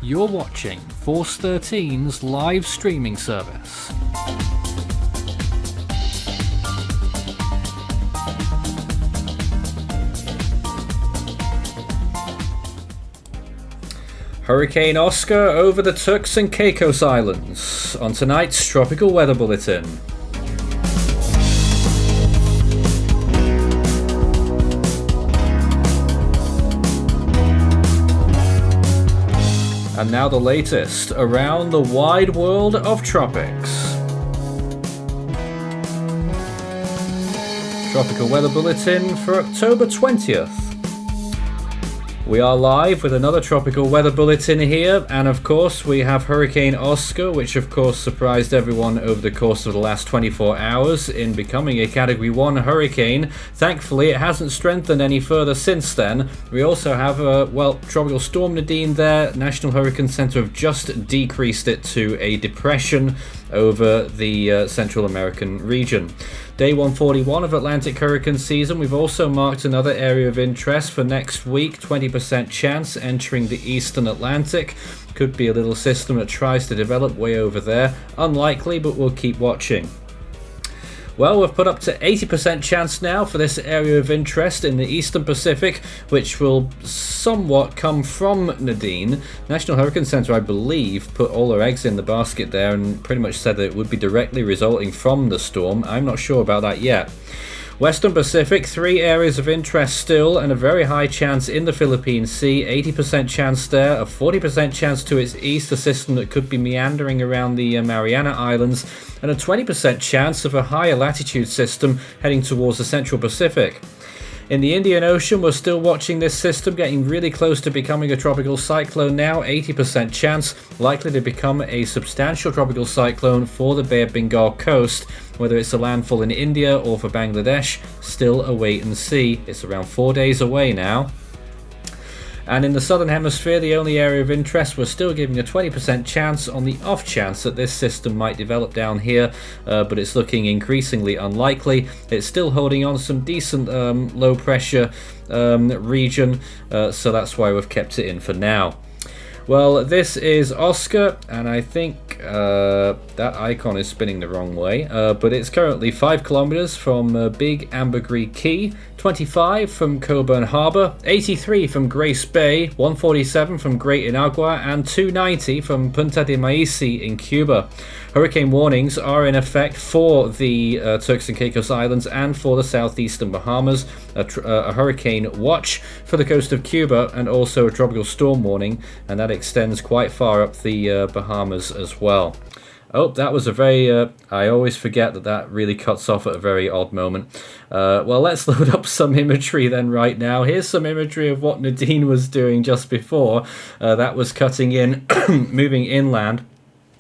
You're watching Force 13's live streaming service. Hurricane Oscar over the Turks and Caicos Islands on tonight's Tropical Weather Bulletin. And now the latest around the wide world of tropics. Tropical Weather Bulletin for October 20th. We are live with another Tropical Weather Bulletin here, and of course we have Hurricane Oscar, which of course surprised everyone over the course of the last 24 hours in becoming a Category 1 hurricane. Thankfully it hasn't strengthened any further since then. We also have Tropical Storm Nadine there. National Hurricane Center have just decreased it to a depression over the Central American region. Day 141 of Atlantic hurricane season. We've also marked another area of interest for next week. 20% chance entering the eastern Atlantic. Could be a little system that tries to develop way over there. Unlikely, but we'll keep watching. Well, we've put up to 80% chance now for this area of interest in the Eastern Pacific, which will somewhat come from Nadine. National Hurricane Center, I believe, put all their eggs in the basket there and pretty much said that it would be directly resulting from the storm. I'm not sure about that yet. Western Pacific, 3 areas of interest still, and a very high chance in the Philippine Sea. 80% chance there, a 40% chance to its east, a system that could be meandering around the Mariana Islands, and a 20% chance of a higher latitude system heading towards the Central Pacific. In the Indian Ocean, we're still watching this system, getting really close to becoming a tropical cyclone now. 80% chance, likely to become a substantial tropical cyclone for the Bay of Bengal coast. Whether it's a landfall in India or for Bangladesh, still a wait and see. It's around 4 days away now. And in the southern hemisphere, the only area of interest, we're still giving a 20% chance on the off chance that this system might develop down here, but it's looking increasingly unlikely. It's still holding on some decent low pressure region, so that's why we've kept it in for now. Well, this is Oscar, and I think that icon is spinning the wrong way, but it's currently 5 kilometers from Big Ambergris Key, 25 from Coburn Harbor, 83 from Grace Bay, 147 from Great Inagua, and 290 from Punta de Maisi in Cuba. Hurricane warnings are in effect for the Turks and Caicos Islands and for the southeastern Bahamas, a hurricane watch for the coast of Cuba, and also a tropical storm warning, and that extends quite far up the Bahamas as well. Oh, that was a very, I always forget that really cuts off at a very odd moment. Well, let's load up some imagery then right now. Here's some imagery of what Nadine was doing just before. That was cutting in, moving inland.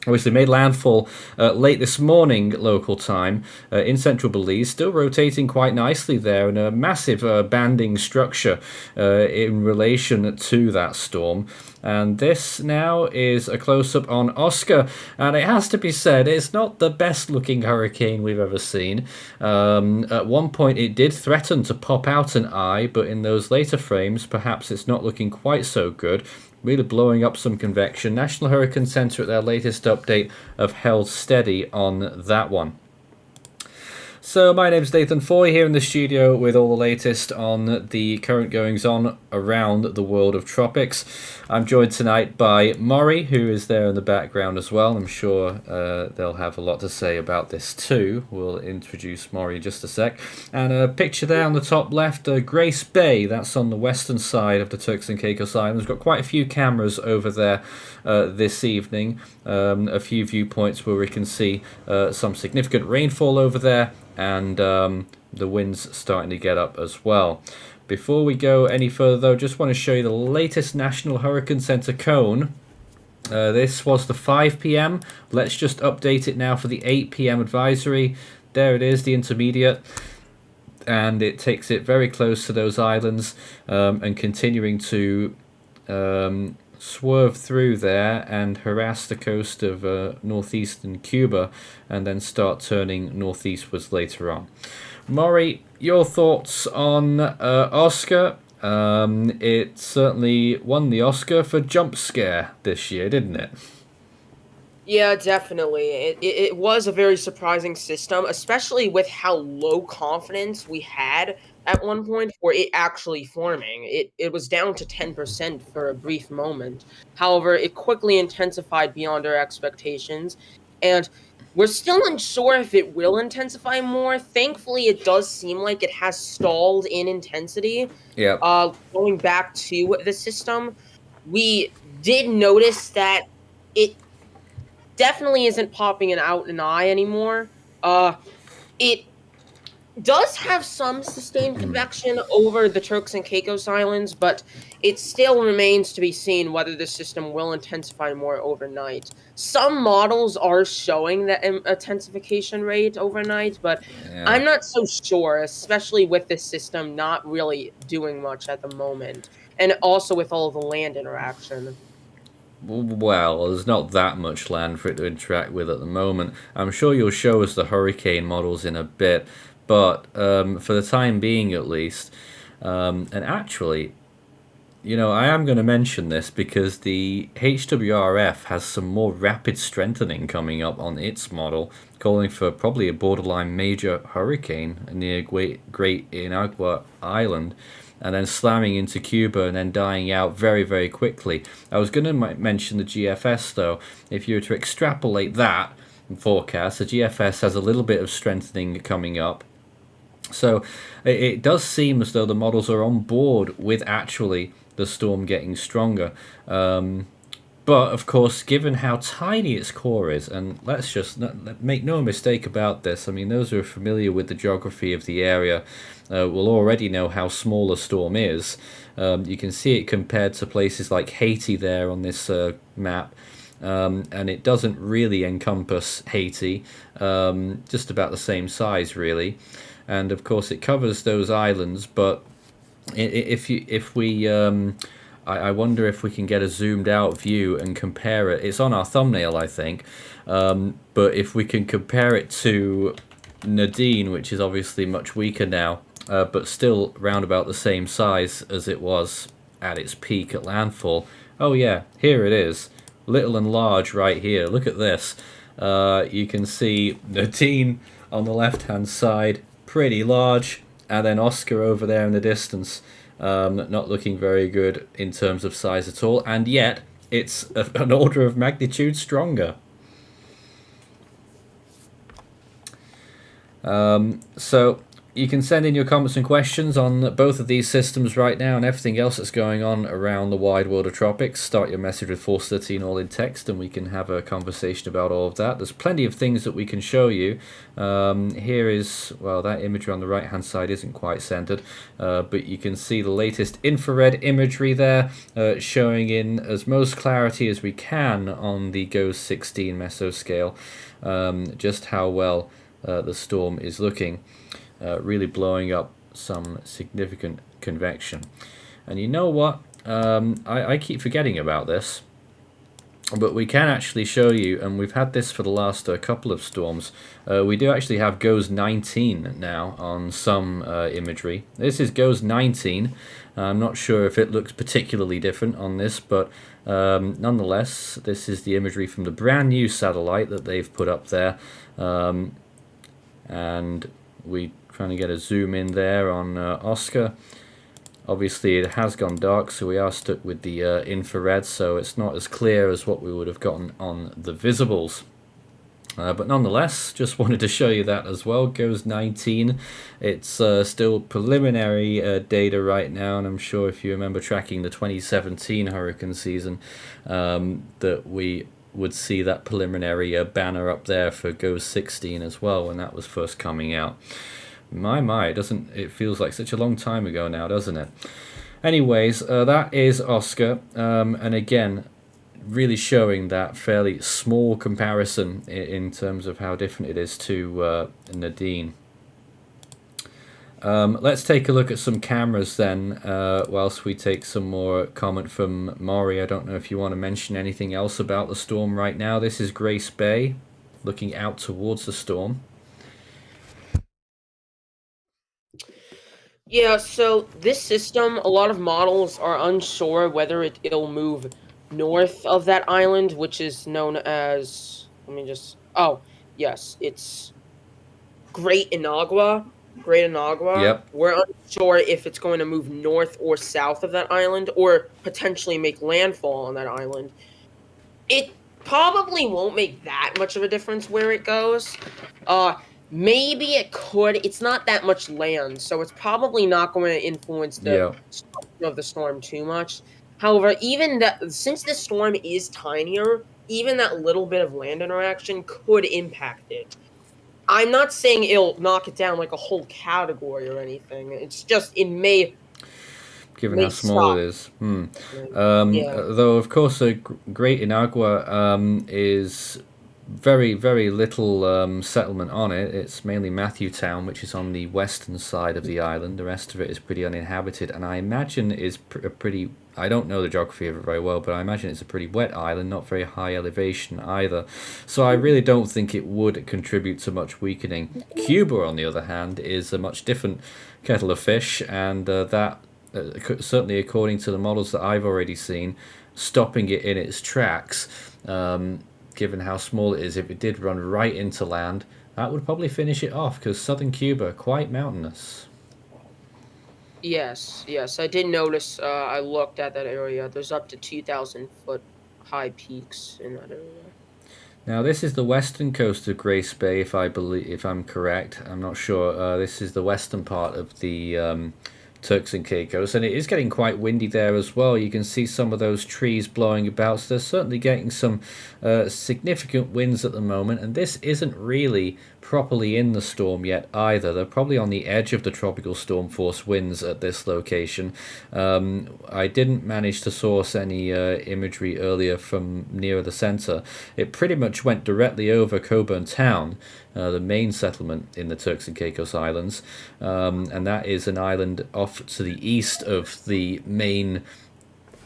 Obviously made landfall late this morning local time in central Belize, still rotating quite nicely there, and a massive banding structure in relation to that storm. And this now is a close-up on Oscar, and it has to be said, it's not the best looking hurricane we've ever seen. At one point it did threaten to pop out an eye, but in those later frames perhaps it's not looking quite so good. Really blowing up some convection. National Hurricane Center at their latest update have held steady on that one. So my name's Nathan Foy here in the studio with all the latest on the current goings on around the world of tropics. I'm joined tonight by Maury, who is there in the background as well. I'm sure they'll have a lot to say about this too. We'll introduce Maury in just a sec. And a picture there on the top left, Grace Bay, that's on the western side of the Turks and Caicos Islands. We've got quite a few cameras over there this evening. A few viewpoints where we can see some significant rainfall over there, and the winds starting to get up as well. Before we go any further though, just want to show you the latest National Hurricane Center cone. This was the 5 p.m. Let's just update it now for the 8 p.m. advisory. There it is, the intermediate. And it takes it very close to those islands and continuing to swerve through there and harass the coast of northeastern Cuba, and then start turning northeastwards later on. Maury, your thoughts on Oscar It certainly won the Oscar for jump scare this year, didn't it? Yeah, definitely. It was a very surprising system, especially with how low confidence we had at one point for it actually forming. It was down to 10% for a brief moment. However, it quickly intensified beyond our expectations, and we're still unsure if it will intensify more. Thankfully, it does seem like it has stalled in intensity. Yep. Going back to the system, we did notice that it definitely isn't popping out an eye anymore. It does have some sustained convection over the Turks and Caicos Islands, but it still remains to be seen whether the system will intensify more overnight. Some models are showing that intensification rate overnight, but Yeah. I'm not so sure, especially with this system not really doing much at the moment, and also with all the land interaction. Well, there's not that much land for it to interact with at the moment. I'm sure you'll show us the hurricane models in a bit, but for the time being at least, and actually, I am going to mention this because the HWRF has some more rapid strengthening coming up on its model, calling for probably a borderline major hurricane near Great Inagua Island, and then slamming into Cuba and then dying out very, very quickly. I was going to mention the GFS though. If you were to extrapolate that forecast, the GFS has a little bit of strengthening coming up. So it does seem as though the models are on board with actually the storm getting stronger. But of course, given how tiny its core is, and let's just make no mistake about this, I mean, those who are familiar with the geography of the area will already know how small a storm is. You can see it compared to places like Haiti there on this map. And it doesn't really encompass Haiti, just about the same size, really. And of course, it covers those islands, but if we I wonder if we can get a zoomed out view and compare it. It's on our thumbnail, I think. But if we can compare it to Nadine, which is obviously much weaker now, but still round about the same size as it was at its peak at landfall. Oh yeah, here it is. Little and large right here. Look at this. You can see Nadine on the left-hand side, pretty large, and then Oscar over there in the distance. Not looking very good in terms of size at all, and yet it's an order of magnitude stronger. So you can send in your comments and questions on both of these systems right now and everything else that's going on around the wide world of tropics. Start your message with Force 13 all in text and we can have a conversation about all of that. There's plenty of things that we can show you. Here is, well, that imagery on the right hand side isn't quite centered, but you can see the latest infrared imagery there, showing in as most clarity as we can on the GOES 16 mesoscale just how well the storm is looking. Really blowing up some significant convection. And you know what? I keep forgetting about this, but we can actually show you, and we've had this for the last couple of storms. We do actually have GOES 19 now on some imagery. This is GOES 19. I'm not sure if it looks particularly different on this, but nonetheless, this is the imagery from the brand new satellite that they've put up there. And we trying to get a zoom in there on Oscar. Obviously it has gone dark, so we are stuck with the infrared, so it's not as clear as what we would have gotten on the visibles. But nonetheless, just wanted to show you that as well. GOES 19. It's still preliminary data right now, and I'm sure if you remember tracking the 2017 hurricane season, that we would see that preliminary banner up there for GOES 16 as well when that was first coming out. My, it feels like such a long time ago now, doesn't it? Anyways, that is Oscar, and again, really showing that fairly small comparison in terms of how different it is to Nadine. Let's take a look at some cameras then, whilst we take some more comment from Maury. I don't know if you want to mention anything else about the storm right now. This is Grace Bay, looking out towards the storm. Yeah, so this system, a lot of models are unsure whether it'll move north of that island, which is known as. Let me just. Oh, yes, it's Great Inagua. Great Inagua. Yep. We're unsure if it's going to move north or south of that island, or potentially make landfall on that island. It probably won't make that much of a difference where it goes. Uh, Maybe it could. It's not that much land, so it's probably not going to influence the Yeah. structure of the storm too much. However, even that, since the storm is tinier, even that little bit of land interaction could impact it. I'm not saying it'll knock it down like a whole category or anything. It's just it Given how may small stop it is. happening. Yeah. Though, of course, Great Inagua is very, very little settlement on it. It's mainly Matthew Town, which is on the western side of the island. The rest of it is pretty uninhabited, and I imagine is a pretty. I don't know the geography of it very well, but I imagine it's a pretty wet island, not very high elevation either. So I really don't think it would contribute to much weakening. Cuba, on the other hand, is a much different kettle of fish, and that certainly according to the models that I've already seen, stopping it in its tracks, given how small it is, if it did run right into land, that would probably finish it off because southern Cuba quite mountainous. Yes, yes, I did notice. I looked at that area. There's up to 2,000 foot high peaks in that area. Now this is the western coast of Grace Bay, if I'm correct. I'm not sure. This is the western part of the Turks and Caicos, and it is getting quite windy there as well. You can see some of those trees blowing about, so they're certainly getting some significant winds at the moment, and this isn't really properly in the storm yet either. They're probably on the edge of the tropical storm force winds at this location. I didn't manage to source any imagery earlier from nearer the center. It pretty much went directly over Coburn Town, the main settlement in the Turks and Caicos Islands, and that is an island off to the east of the main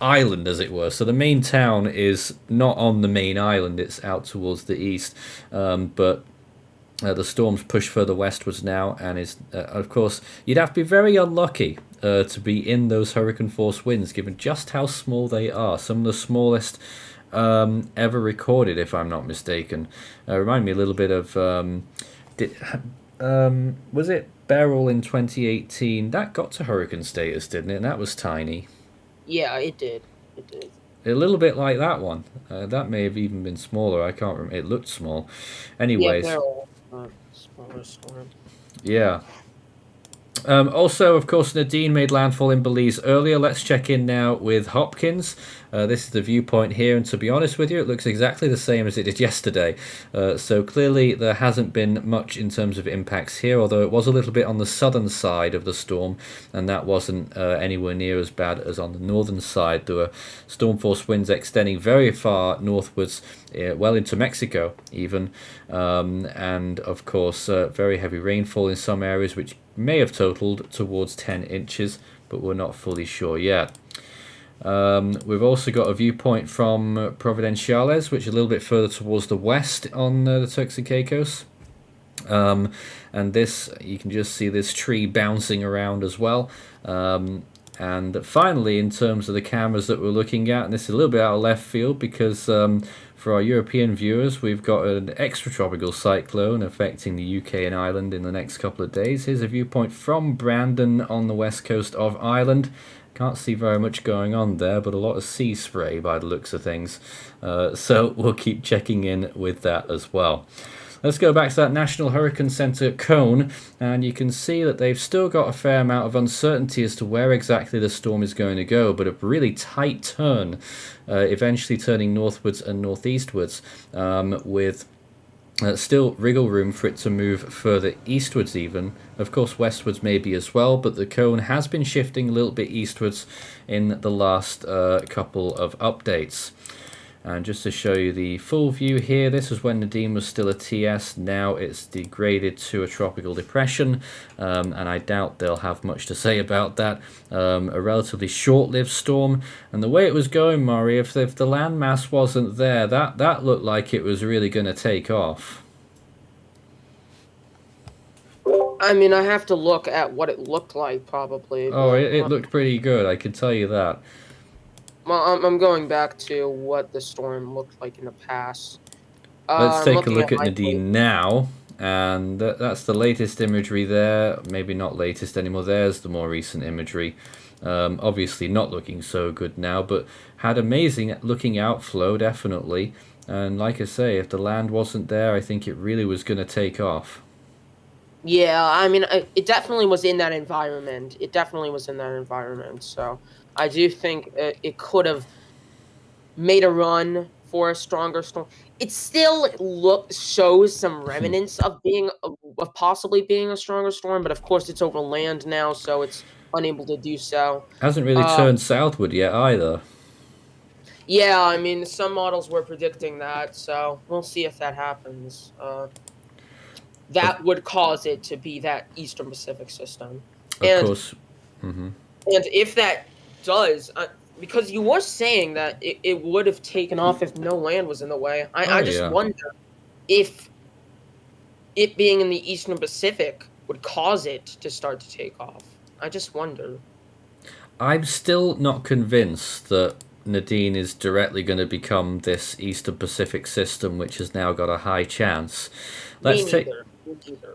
island, as it were. So the main town is not on the main island, it's out towards the east, but the storm's pushed further westwards now, and is, of course, you'd have to be very unlucky to be in those hurricane force winds, given just how small they are. Some of the smallest ever recorded, if I'm not mistaken. Remind me a little bit of was it Beryl in 2018? That got to hurricane status, didn't it? And that was tiny. Yeah, it did. It did. A little bit like that one. That may have even been smaller. I can't remember. It looked small. Yeah, Anyways, they're all smaller storm. yeah. Also, of course, Nadine made landfall in Belize earlier. Let's check in now with Hopkins. This is the viewpoint here, and to be honest with you, it looks exactly the same as it did yesterday. So clearly there hasn't been much in terms of impacts here, although it was a little bit on the southern side of the storm, and that wasn't anywhere near as bad as on the northern side. There were storm force winds extending very far northwards, well into Mexico even, and of course very heavy rainfall in some areas, which may have totaled towards 10 inches, but we're not fully sure yet. We've also got a viewpoint from Providenciales, which is a little bit further towards the west on the Turks and Caicos. And this, you can just see this tree bouncing around as well. And finally, in terms of the cameras that we're looking at, and this is a little bit out of left field because for our European viewers, we've got an extratropical cyclone affecting the UK and Ireland in the next couple of days. Here's a viewpoint from Brandon on the west coast of Ireland. Can't see very much going on there, but a lot of sea spray by the looks of things. So we'll keep checking in with that as well. Let's go back to that National Hurricane Center cone, and you can see that they've still got a fair amount of uncertainty as to where exactly the storm is going to go, but a really tight turn, eventually turning northwards and northeastwards, with still wriggle room for it to move further eastwards even. Of course, westwards maybe as well, but the cone has been shifting a little bit eastwards in the last couple of updates. And just to show you the full view here, this was when Nadine was still a TS. Now it's degraded to a tropical depression, and I doubt they'll have much to say about that. A relatively short-lived storm, and the way it was going, Maury, if the landmass wasn't there, that looked like it was really going to take off. I mean, I have to look at what it looked like, probably, Oh, but it looked pretty good, I can tell you that. well, I'm going back to what the storm looked like in the past. Let's I'm take a looking at look at my Nadine now, and that's the latest imagery there. Maybe not latest anymore. There's the more recent imagery. Obviously not looking so good now, but had amazing looking outflow, definitely. And like I say, if the land wasn't there, I think it really was going to take off. Yeah, I mean, it definitely was in that environment. It definitely was in that environment. So I do think it could have made a run for a stronger storm. It still shows some remnants of being of possibly being a stronger storm, but of course it's over land now, so it's unable to do so. Hasn't really Uh, turned southward yet either. yeah, I mean, some models were predicting that, so we'll see if that happens. Of, That would cause it to be that Eastern Pacific system, of and course. Hmm. and if that does, because you were saying that it would have taken off if no land was in the way. Oh I just yeah. wonder if it being in the Eastern Pacific would cause it to start to take off. I just wonder. I'm still not convinced that Nadine is directly going to become this Eastern Pacific system, which has now got a high chance. Me Let's take neither. Me neither.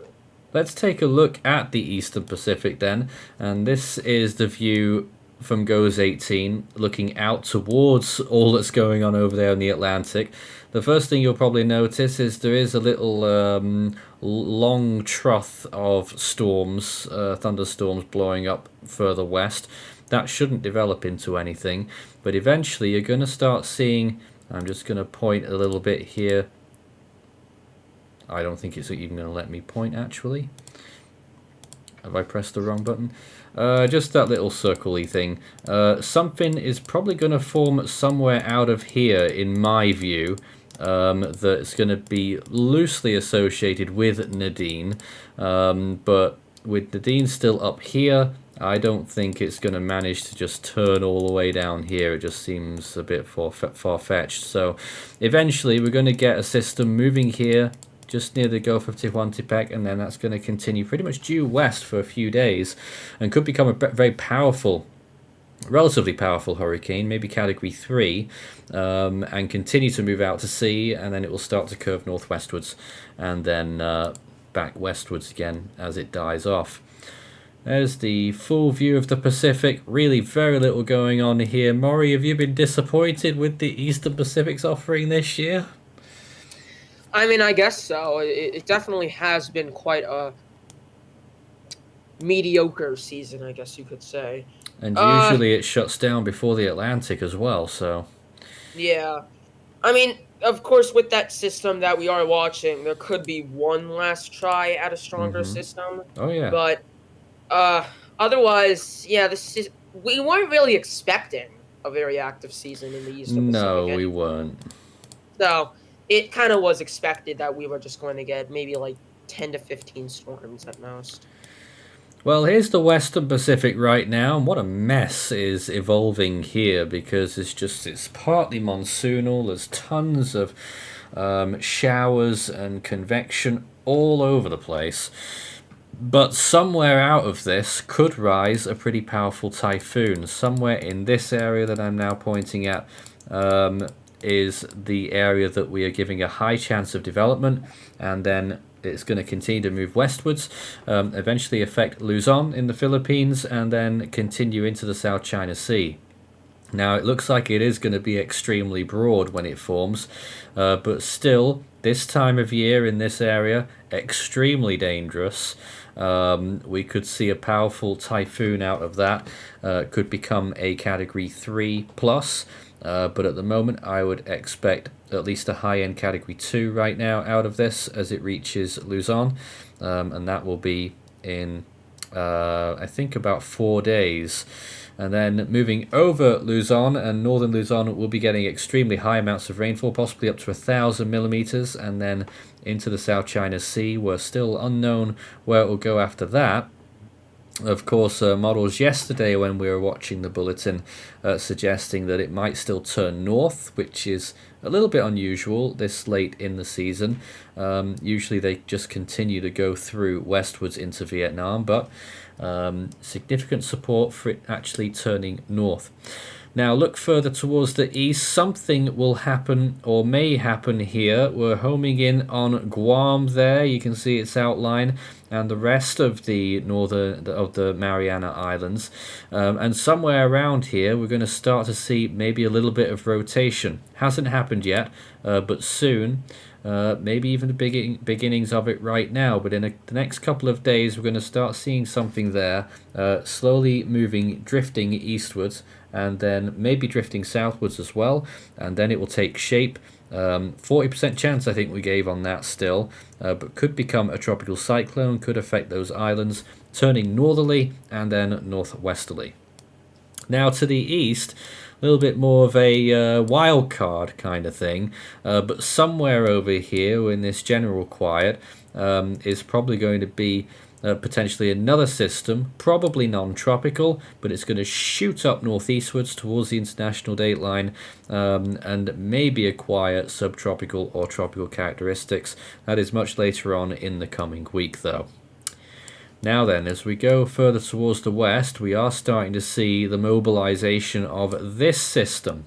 let's take a look at the Eastern Pacific then, and this is the view from GOES 18, looking out towards all that's going on over there in the Atlantic. The first thing you'll probably notice is there is a little long trough of storms, thunderstorms blowing up further west. That shouldn't develop into anything, but eventually you're going to start seeing, I'm just going to point a little bit here. I don't think it's even going to let me point, actually. Have I pressed the wrong button? Just that little circle-y thing. Something is probably going to form somewhere out of here, in my view, that's going to be loosely associated with Nadine. But with Nadine still up here, I don't think it's going to manage to just turn all the way down here. It just seems a bit far-fetched. So eventually we're going to get a system moving here, just near the Gulf of Tehuantepec, and then that's going to continue pretty much due west for a few days and could become a very powerful, relatively powerful hurricane, maybe category 3, and continue to move out to sea, and then it will start to curve northwestwards and then back westwards again as it dies off. There's the full view of the Pacific. Really very little going on here. Maury, have you been disappointed with the Eastern Pacific's offering this year? I mean, I guess so. It definitely has been quite a mediocre season, I guess you could say. And usually it shuts down before the Atlantic as well, so... Yeah. I mean, of course, with that system that we are watching, there could be one last try at a stronger system. Oh, yeah. But otherwise, yeah, we weren't really expecting a very active season in the Eastern Pacific. No, we weren't. So it kind of was expected that we were just going to get maybe like 10 to 15 storms at most. Well, here's the Western Pacific right now, and what a mess is evolving here, because it's partly monsoonal. There's tons of showers and convection all over the place. But somewhere out of this could rise a pretty powerful typhoon. Somewhere in this area that I'm now pointing at is the area that we are giving a high chance of development, and then it's going to continue to move westwards, eventually affect Luzon in the Philippines, and then continue into the South China Sea. Now, it looks like it is going to be extremely broad when it forms, but still, this time of year in this area, extremely dangerous. We could see a powerful typhoon out of that, could become a category 3 plus. But at the moment, I would expect at least a high-end category 2 right now out of this as it reaches Luzon, and that will be in, I think, about 4 days. And then moving over Luzon, and northern Luzon will be getting extremely high amounts of rainfall, possibly up to 1,000 millimeters, and then into the South China Sea. We're still unknown where it will go after that. Of course, models yesterday when we were watching the bulletin suggesting that it might still turn north, which is a little bit unusual this late in the season. Usually they just continue to go through westwards into Vietnam, but significant support for it actually turning north. Now look further towards the east. Something will happen or may happen here. We're homing in on Guam there. You can see its outline and the rest of the northern of the Mariana Islands. And somewhere around here we're going to start to see maybe a little bit of rotation. Hasn't happened yet, but soon. Maybe even the beginnings of it right now, but in the next couple of days we're going to start seeing something there, slowly moving, drifting eastwards, and then maybe drifting southwards as well, and then it will take shape. 40% chance I think we gave on that still, but could become a tropical cyclone, could affect those islands, turning northerly and then northwesterly. Now to the east, a little bit more of a wild card kind of thing, but somewhere over here in this general quiet is probably going to be potentially another system, probably non-tropical, but it's going to shoot up northeastwards towards the international dateline and maybe acquire subtropical or tropical characteristics. That is much later on in the coming week though. Now then, as we go further towards the west, we are starting to see the mobilization of this system.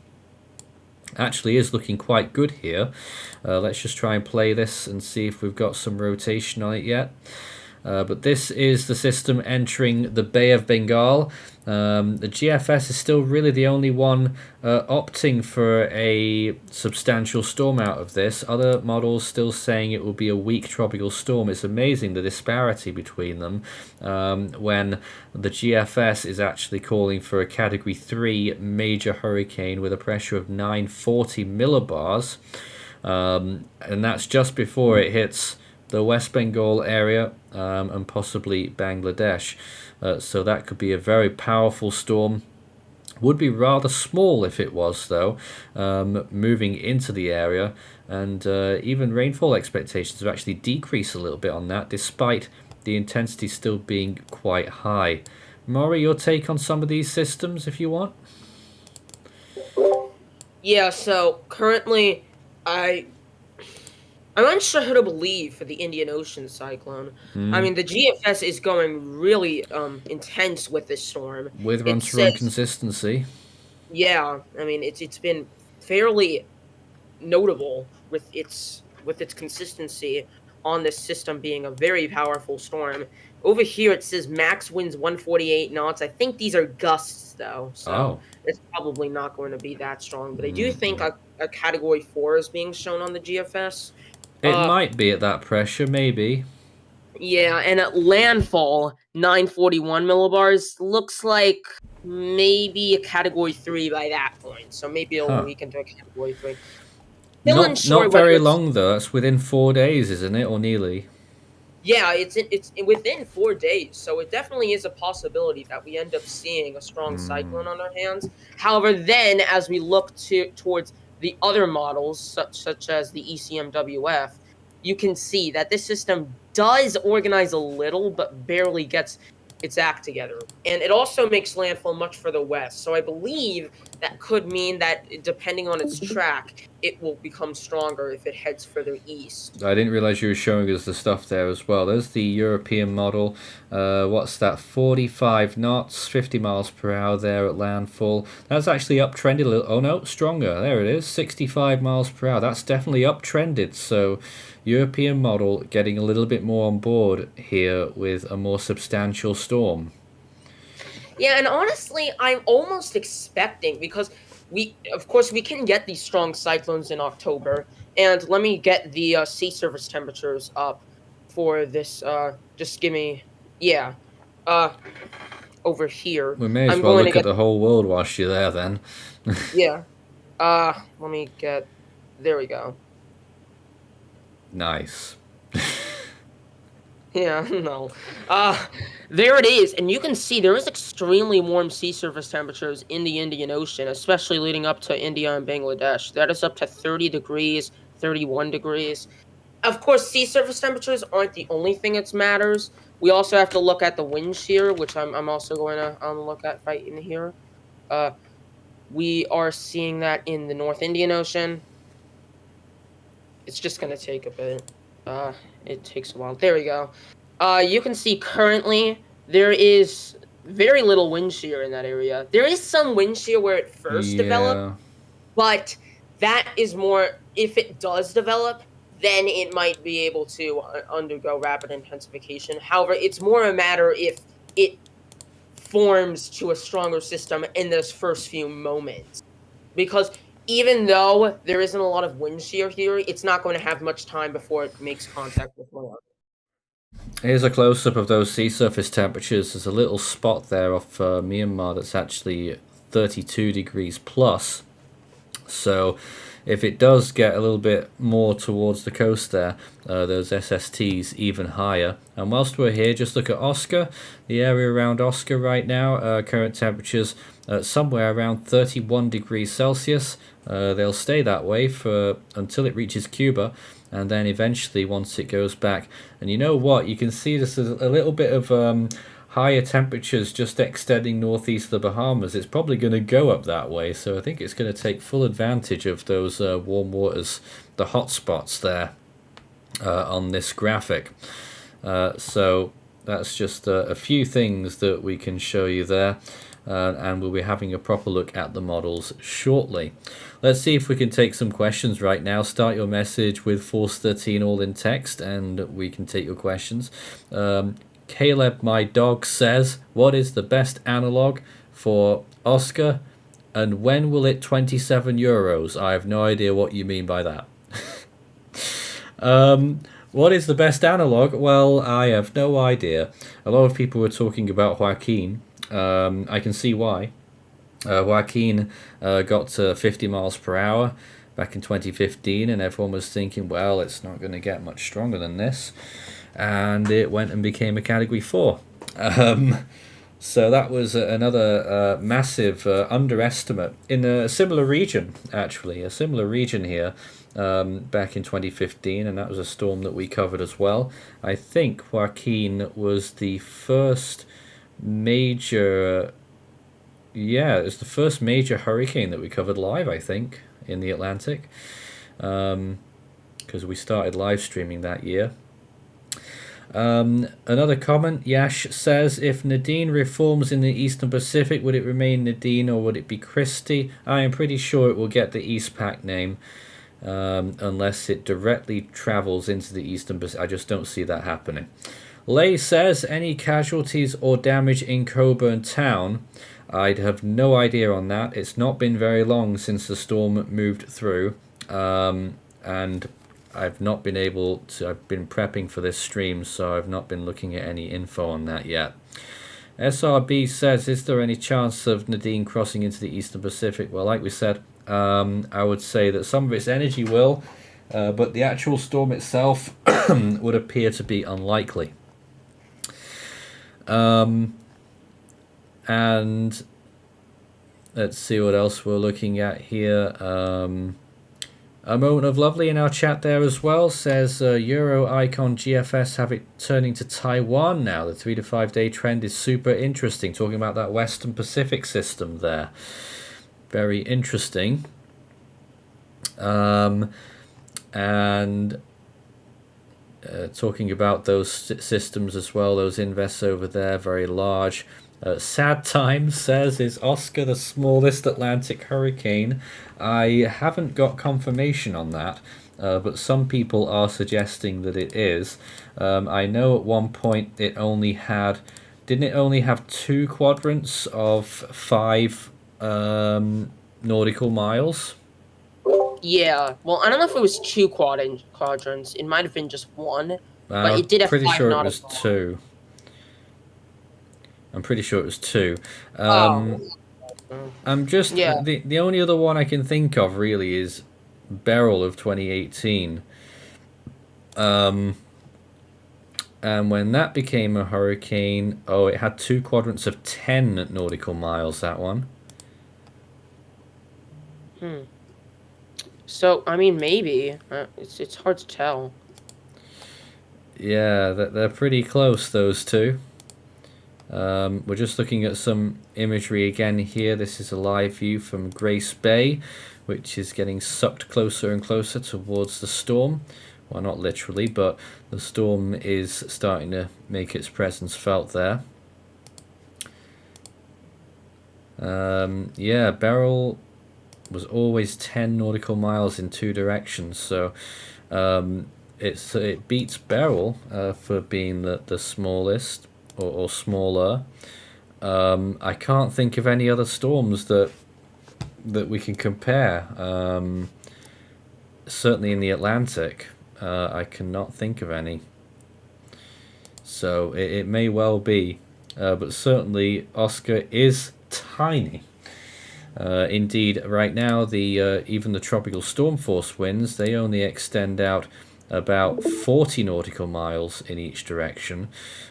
Actually is looking quite good here. Let's just try and play this and see if we've got some rotation on it yet. But this is the system entering the Bay of Bengal. The GFS is still really the only one opting for a substantial storm out of this. Other models still saying it will be a weak tropical storm. It's amazing the disparity between them when the GFS is actually calling for a Category 3 major hurricane with a pressure of 940 millibars. And that's just before it hits the West Bengal area and possibly Bangladesh. So that could be a very powerful storm. Would be rather small if it was, though, moving into the area. And even rainfall expectations have actually decreased a little bit on that, despite the intensity still being quite high. Maury, your take on some of these systems, if you want? Yeah, so currently I'm unsure who to believe for the Indian Ocean cyclone. I mean, the GFS is going really intense with this storm. With It run-to-run says, consistency. yeah, I mean it's been fairly notable with its consistency on this system being a very powerful storm. Over here it says max winds 148 knots. I think these are gusts though, so it's probably not going to be that strong. But I do think a Category 4 is being shown on the GFS. It might be at that pressure, maybe. Yeah, and at landfall, 941 millibars looks like maybe a Category 3 by that point. So maybe it'll weaken to a Category 3. Still unsure Not whether very it's, long though. It's within 4 days, isn't it, or nearly? yeah, it's within 4 days. So it definitely is a possibility that we end up seeing a strong cyclone on our hands. However, then as we look towards the other models, such as the ECMWF, you can see that this system does organize a little, but barely gets its act together. And it also makes landfall much further west. So I believe that could mean that, depending on its track, it will become stronger if it heads further east. I didn't realize you were showing us the stuff there as well. There's the European model. What's that? 45 knots, 50 miles per hour there at landfall. That's actually uptrended a little. Oh no, stronger. There it is, 65 miles per hour. That's definitely uptrended. So European model getting a little bit more on board here with a more substantial storm. Yeah, and honestly, I'm almost expecting, because of course, we can get these strong cyclones in October. And let me get the sea surface temperatures up for this. Just give me, yeah, over here. We may as well look at the whole world whilst you're there then. Yeah. Let me get, there we go. Nice. Yeah, no. There it is, and you can see there is extremely warm sea surface temperatures in the Indian Ocean, especially leading up to India and Bangladesh. That is up to 30 degrees, 31 degrees. Of course, sea surface temperatures aren't the only thing that matters. We also have to look at the wind shear, which I'm also going to look at right in here. We are seeing that in the North Indian Ocean. It's just going to take a bit. It takes a while. There we go. You can see currently there is very little wind shear in that area. There is some wind shear where it first developed, Yeah. but that is more, if it does develop, then it might be able to undergo rapid intensification. However, it's more a matter if it forms to a stronger system in those first few moments. Because even though there isn't a lot of wind shear here, it's not going to have much time before it makes contact with land. Here's a close-up of those sea surface temperatures. There's a little spot there off Myanmar that's actually 32 degrees plus. So if it does get a little bit more towards the coast there, those SSTs even higher. And whilst we're here, just look at Oscar, the area around Oscar right now, current temperatures somewhere around 31 degrees Celsius. They'll stay that way for until it reaches Cuba, and then eventually once it goes back. And you know what, you can see this is a little bit of higher temperatures just extending northeast of the Bahamas. It's probably going to go up that way, so I think it's going to take full advantage of those warm waters, the hot spots there on this graphic. So that's just a few things that we can show you there, and we'll be having a proper look at the models shortly. Let's see if we can take some questions right now. Start your message with Force 13 all in text, and we can take your questions. Caleb, my dog, says, what is the best analog for Oscar, and when will it 27 euros? I have no idea what you mean by that. What is the best analog? Well, I have no idea. A lot of people were talking about Joaquin. I can see why. Joaquin got to 50 miles per hour back in 2015, and everyone was thinking, well, it's not going to get much stronger than this. And it went and became a Category 4. So that was another massive underestimate in a similar region, actually, a similar region here back in 2015, and that was a storm that we covered as well. I think Joaquin was the first major, it was the first major hurricane that we covered live, I think, in the Atlantic, because we started live streaming that year. Another comment, Yash says, if Nadine reforms in the Eastern Pacific, would it remain Nadine or would it be Christie? I am pretty sure it will get the Eastpak name, unless it directly travels into the Eastern Pacific. I just don't see that happening. Lay says, any casualties or damage in Coburn town? I'd have no idea on that. It's not been very long since the storm moved through, and I've not been able to, I've been prepping for this stream, so I've not been looking at any info on that yet. SRB says, is there any chance of Nadine crossing into the Eastern Pacific? Well, like we said, I would say that some of its energy will, but the actual storm itself would appear to be unlikely. And let's see what else we're looking at here. A moment of lovely in our chat there as well says Euro Icon GFS have it turning to Taiwan now. The 3 to 5 day trend is super interesting. Talking about that Western Pacific system there. Very interesting. And talking about those systems as well, those invests over there, very large. Sad Times says, is Oscar the smallest Atlantic hurricane? I haven't got confirmation on that, but some people are suggesting that it is. I know at one point it only had, didn't it only have 2 quadrants of 5 nautical miles? Yeah, well, I don't know if it was 2 quadrants. It might have been just 1, but it did have 5 pretty sure it was nautical 2. I'm pretty sure it was 2. I'm just the only other one I can think of really is Beryl of 2018. And when that became a hurricane, it had 2 quadrants of 10 nautical miles, that one. So, I mean, maybe. It's hard to tell. Yeah, they're pretty close, those two. We're just looking at some imagery again here. This is a live view from Grace Bay, which is getting sucked closer and closer towards the storm. Well, not literally, but the storm is starting to make its presence felt there. Yeah, Beryl was always 10 nautical miles in two directions, so it beats Beryl for being the smallest or smaller. I can't think of any other storms that we can compare. Certainly in the Atlantic, I cannot think of any. So it may well be, but certainly Oscar is tiny. Indeed, right now the even the tropical storm force winds, they only extend out about 40 nautical miles in each direction,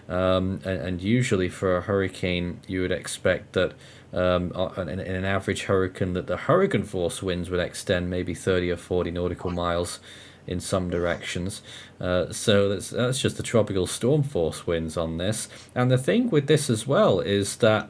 and usually for a hurricane you would expect that in an average hurricane that the hurricane force winds would extend maybe 30 or 40 nautical miles in some directions. So that's just the tropical storm force winds on this. And the thing with this as well is that,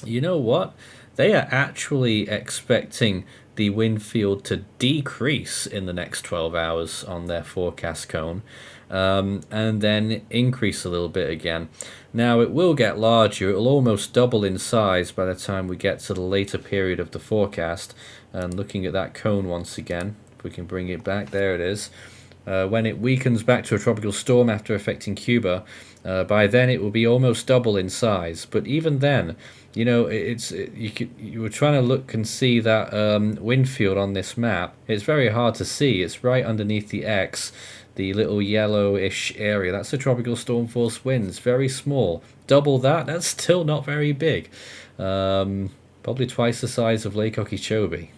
you know what? They are actually expecting the wind field to decrease in the next 12 hours on their forecast cone, and then increase a little bit again. Now, it will get larger. It will almost double in size by the time we get to the later period of the forecast. And looking at that cone once again, if we can bring it back, there it is. When it weakens back to a tropical storm after affecting Cuba, by then it will be almost double in size. But even then, you know, you were trying to look and see that wind field on this map. It's very hard to see. It's right underneath the X, the little yellowish area. That's the tropical storm force winds. Very small. Double that. That's still not very big. Probably twice the size of Lake Okeechobee.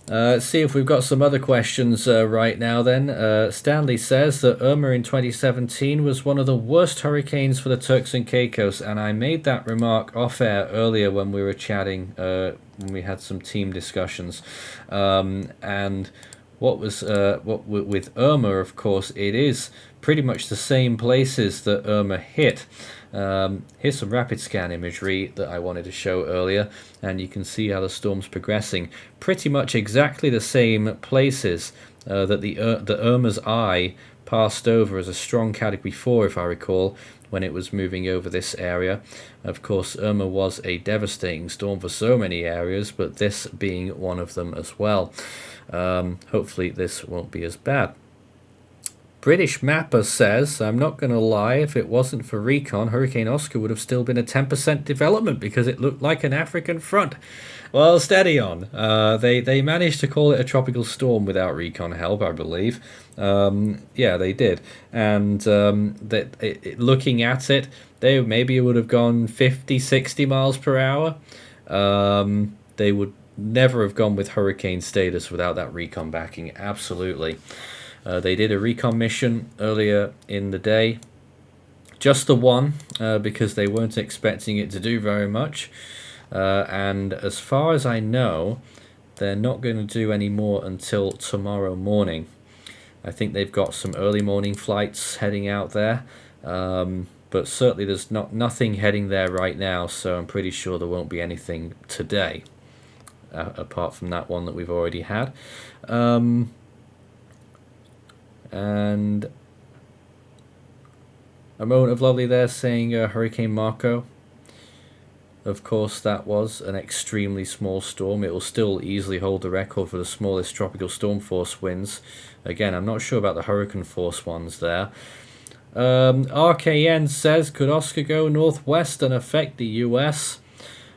Let's see if we've got some other questions right now then. Stanley says that Irma in 2017 was one of the worst hurricanes for the Turks and Caicos, and I made that remark off air earlier when we were chatting, when we had some team discussions. And what with Irma, of course, it is pretty much the same places that Irma hit. Here's some rapid scan imagery that I wanted to show earlier, and you can see how the storm's progressing. Pretty much exactly the same places that the Irma's eye passed over as a strong category 4, if I recall, when it was moving over this area. Of course, Irma was a devastating storm for so many areas, but this being one of them as well. Hopefully this won't be as bad. British Mapper says, I'm not going to lie, if it wasn't for recon, Hurricane Oscar would have still been a 10% development because it looked like an African front. Well, steady on. They managed to call it a tropical storm without recon help, I believe. Yeah, they did. And looking at it, maybe it would have gone 50, 60 miles per hour. They would never have gone with hurricane status without that recon backing, absolutely. They did a recon mission earlier in the day. Just the one, because they weren't expecting it to do very much. And as far as I know, they're not going to do any more until tomorrow morning. I think they've got some early morning flights heading out there. But certainly there's nothing heading there right now, so I'm pretty sure there won't be anything today, apart from that one that we've already had. And a moment of lovely there saying Hurricane Marco. Of course, that was an extremely small storm. It will still easily hold the record for the smallest tropical storm force winds. Again, I'm not sure about the hurricane force ones there. RKN says, could Oscar go northwest and affect the US?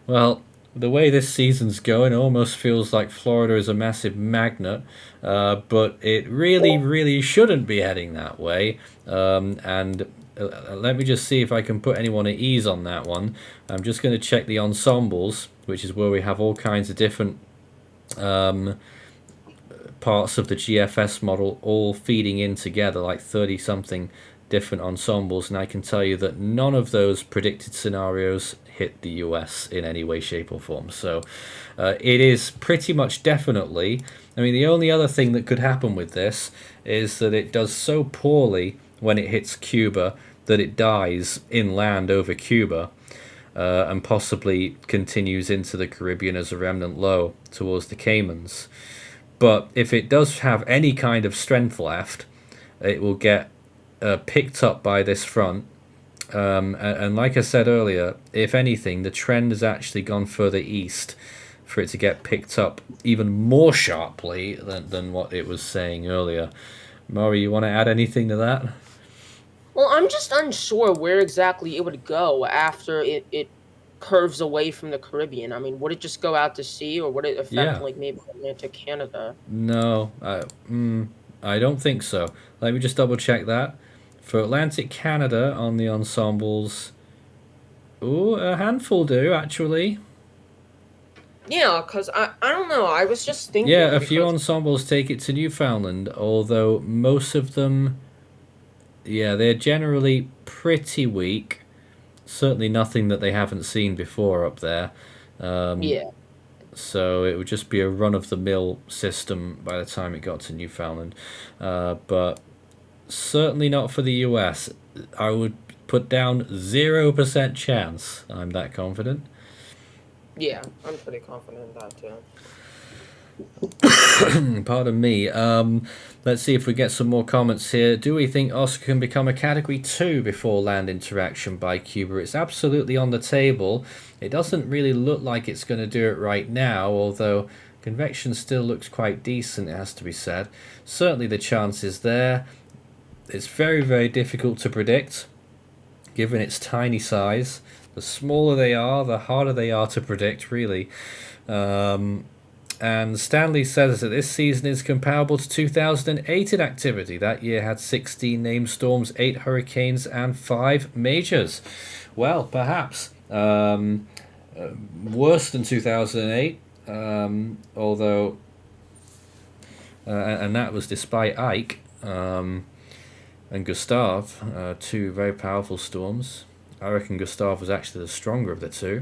Well, the way this season's going, it almost feels like Florida is a massive magnet, but it really shouldn't be heading that way. And let me just see if I can put anyone at ease on that one. I'm just going to check the ensembles, which is where we have all kinds of different parts of the GFS model all feeding in together, like 30-something different ensembles, and I can tell you that none of those predicted scenarios hit the US in any way, shape, or form. So it is pretty much definitely. I mean, the only other thing that could happen with this is that it does so poorly when it hits Cuba that it dies inland over Cuba. And possibly continues into the Caribbean as a remnant low towards the Caymans. But if it does have any kind of strength left, it will get picked up by this front. And like I said earlier, if anything, the trend has actually gone further east for it to get picked up even more sharply than what it was saying earlier. Maury, you want to add anything to that? Well, I'm just unsure where exactly it would go after it curves away from the Caribbean. I mean, would it just go out to sea, or would it affect Yeah. like maybe Atlantic Canada? No, I don't think so. Let me just double check that. For Atlantic Canada on the ensembles, ooh, a handful do actually. Yeah, because I don't know. I was just thinking. Yeah, a few because ensembles take it to Newfoundland, although most of them, yeah, they're generally pretty weak. Certainly nothing that they haven't seen before up there. yeah, So it would just be a run-of-the-mill system by the time it got to Newfoundland. But certainly not for the US. I would put down 0% chance. I'm that confident. yeah, I'm pretty confident in that too. Pardon me. Let's see if we get some more comments here. Do we think Oscar can become a Category 2 before land interaction by Cuba? It's absolutely on the table. It doesn't really look like it's going to do it right now, although convection still looks quite decent, it has to be said. Certainly the chance is there. It's very, very difficult to predict, given its tiny size. The smaller they are, the harder they are to predict, really. And Stanley says that this season is comparable to 2008 in activity. That year had 16 named storms, 8 hurricanes, and 5 majors. Well, perhaps. Worse than 2008, although... and that was despite Ike and Gustav, 2 very powerful storms. I reckon Gustav was actually the stronger of the 2.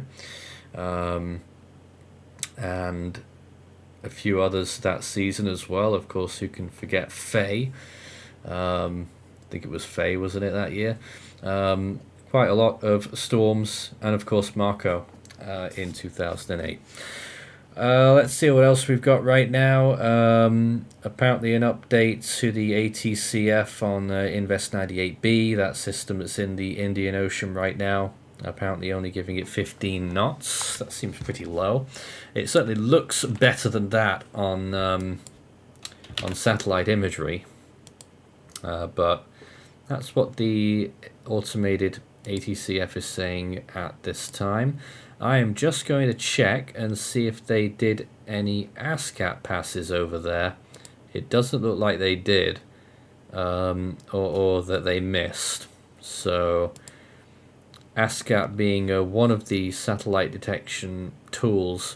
And a few others that season as well. Of course, who can forget Faye? I think it was Faye, wasn't it, that year? Quite a lot of storms, and of course Marco in 2008. Let's see what else we've got right now. Apparently an update to the ATCF on Invest 98B, that system that's in the Indian Ocean right now. Apparently only giving it 15 knots. That seems pretty low. It certainly looks better than that on satellite imagery. But that's what the automated ATCF is saying at this time. I am just going to check and see if they did any ASCAP passes over there. It doesn't look like they did, or that they missed. So ASCAP being one of the satellite detection tools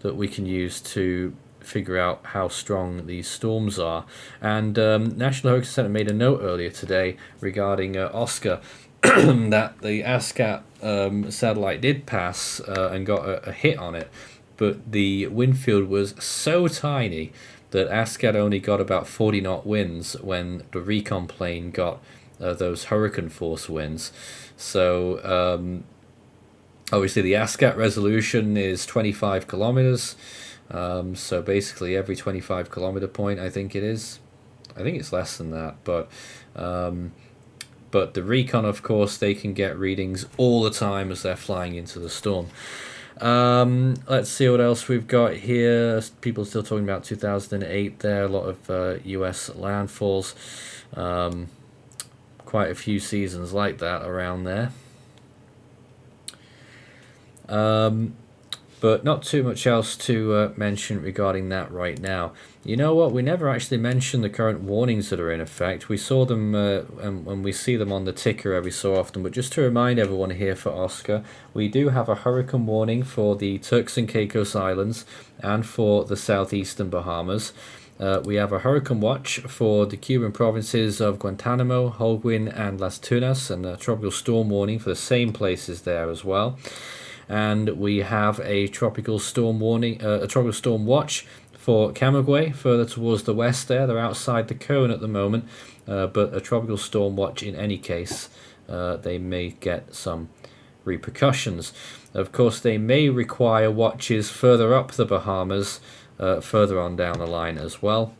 that we can use to figure out how strong these storms are. And National Hurricane Center made a note earlier today regarding Oscar that the ASCAP satellite did pass and got a hit on it, but the wind field was so tiny that ASCAP only got about 40 knot winds when the recon plane got those hurricane force winds. So obviously the ASCAP resolution is 25 kilometers. So basically every 25 kilometer point, I think it is. I think it's less than that, but the recon, of course, they can get readings all the time as they're flying into the storm. Let's see what else we've got here. People still talking about 2008 there. A lot of US landfalls. Quite a few seasons like that around there. But not too much else to mention regarding that right now. You know what? We never actually mentioned the current warnings that are in effect. We saw them and we see them on the ticker every so often. But just to remind everyone here for Oscar, we do have a hurricane warning for the Turks and Caicos Islands and for the southeastern Bahamas. We have a hurricane watch for the Cuban provinces of Guantanamo, Holguin, and Las Tunas, and a tropical storm warning for the same places there as well. And we have a tropical storm warning, a tropical storm watch for Camagüey, further towards the west there. They're outside the cone at the moment, but a tropical storm watch in any case. They may get some repercussions. Of course, they may require watches further up the Bahamas, further on down the line as well.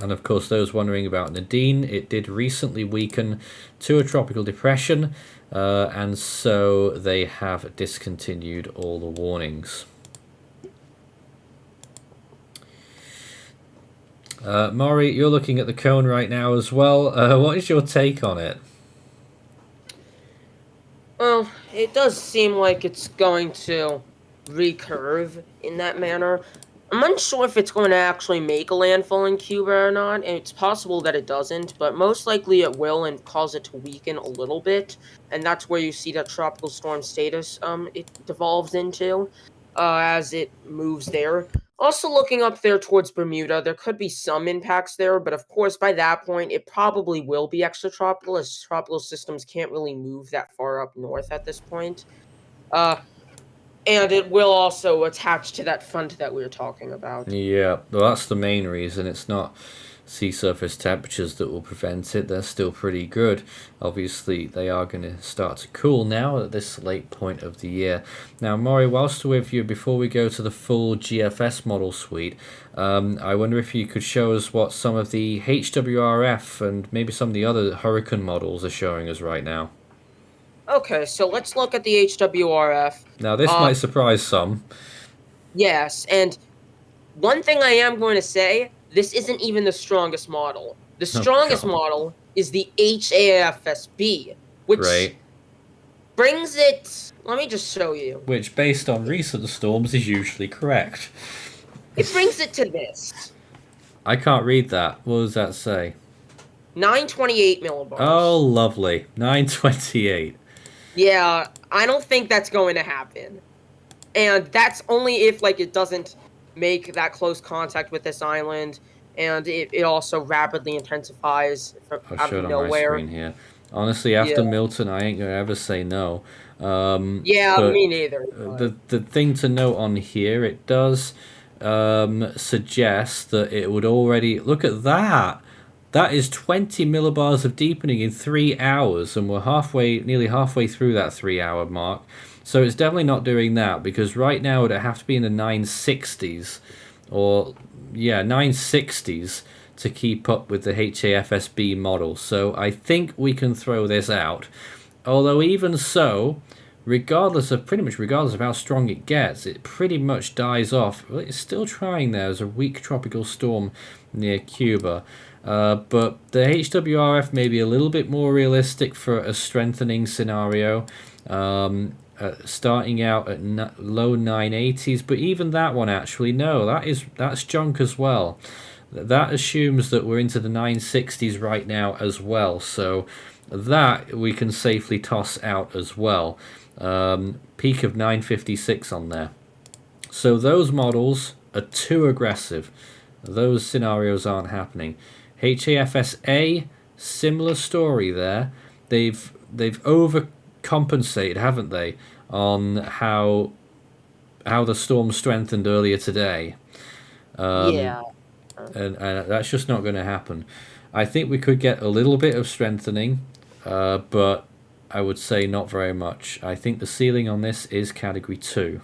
And of course, those wondering about Nadine, it did recently weaken to a tropical depression, and so they have discontinued all the warnings. Maury, you're looking at the cone right now as well. What is your take on it? Well, it does seem like it's going to recurve in that manner. I'm unsure if it's going to actually make a landfall in Cuba or not, and it's possible that it doesn't, but most likely it will and cause it to weaken a little bit, and that's where you see that tropical storm status it devolves into as it moves there. Also, looking up there towards Bermuda, there could be some impacts there, but of course, by that point, it probably will be extratropical, as tropical systems can't really move that far up north at this point. And it will also attach to that front that we were talking about. Yeah, well, that's the main reason. It's not sea surface temperatures that will prevent it. They're still pretty good. Obviously, they are going to start to cool now at this late point of the year. Now, Maury, whilst we're with you, before we go to the full GFS model suite, I wonder if you could show us what some of the HWRF and maybe some of the other hurricane models are showing us right now. Okay, so let's look at the HWRF. Now, this might surprise some. Yes, and one thing I am going to say, this isn't even the strongest model. The strongest model is the HAFSB, which brings it... Let me just show you. Which, based on recent storms, is usually correct. It brings it to this. I can't read that. What does that say? 928 millibars. Oh, lovely. 928. Yeah, I don't think that's going to happen. And that's only if, like, it doesn't make that close contact with this island, and it also rapidly intensifies out of nowhere. My screen here. Honestly, after Milton, I ain't going to ever say no. Me neither. The thing to note on here, it does suggest that it would already... Look at that! That is 20 millibars of deepening in 3 hours, and we're nearly halfway through that 3-hour mark. So it's definitely not doing that, because right now it would have to be in the 960s, or 960s to keep up with the HAFSB model. So I think we can throw this out. Although even so, pretty much regardless of how strong it gets, it pretty much dies off. Well, it's still trying there as a weak tropical storm near Cuba. But the HWRF may be a little bit more realistic for a strengthening scenario, starting out at low 980s. But even that one, actually, no, that's junk as well. That assumes that we're into the 960s right now as well. So that we can safely toss out as well. Peak of 956 on there. So those models are too aggressive. Those scenarios aren't happening. HAFSA, similar story there. They've overcompensated, haven't they, on how the storm strengthened earlier today. And that's just not going to happen. I think we could get a little bit of strengthening, but I would say not very much. I think the ceiling on this is Category 2.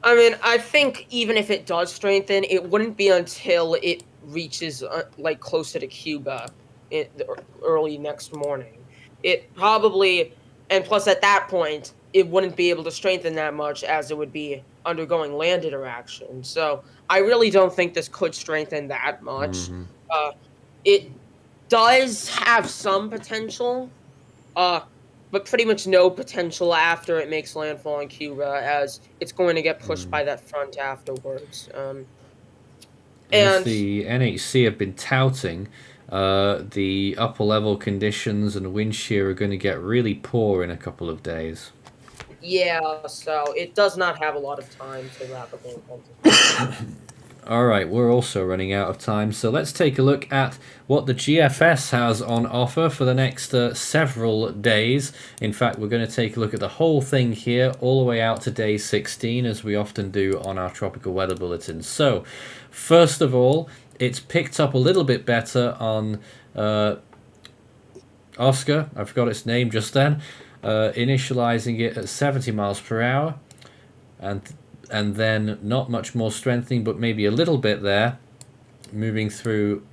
I mean, I think even if it does strengthen, it wouldn't be until it reaches like closer to Cuba early next morning. It probably, and plus at that point, it wouldn't be able to strengthen that much as it would be undergoing land interaction. So I really don't think this could strengthen that much. Mm-hmm. It does have some potential, but pretty much no potential after it makes landfall in Cuba, as it's going to get pushed by that front afterwards. And the NHC have been touting, the upper level conditions and wind shear are going to get really poor in a couple of days. Yeah, so it does not have a lot of time to rapidly intensify. Alright, we're also running out of time, so let's take a look at what the GFS has on offer for the next several days. In fact, we're going to take a look at the whole thing here, all the way out to day 16, as we often do on our tropical weather bulletins. So, first of all, it's picked up a little bit better on Oscar, I forgot its name just then, initializing it at 70 miles per hour, and then not much more strengthening, but maybe a little bit there, moving through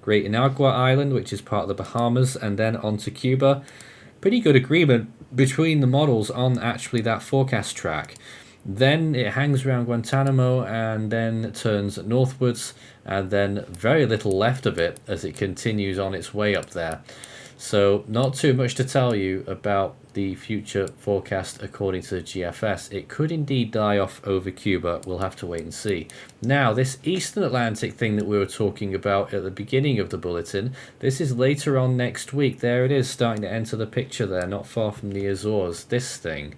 Great Inagua Island, which is part of the Bahamas, and then onto Cuba. Pretty good agreement between the models on actually that forecast track. Then it hangs around Guantanamo and then turns northwards, and then very little left of it as it continues on its way up there. So not too much to tell you about the future forecast according to the GFS. It could indeed die off over Cuba. We'll have to wait and see. Now, this Eastern Atlantic thing that we were talking about at the beginning of the bulletin, this is later on next week. There it is, starting to enter the picture there, not far from the Azores, this thing.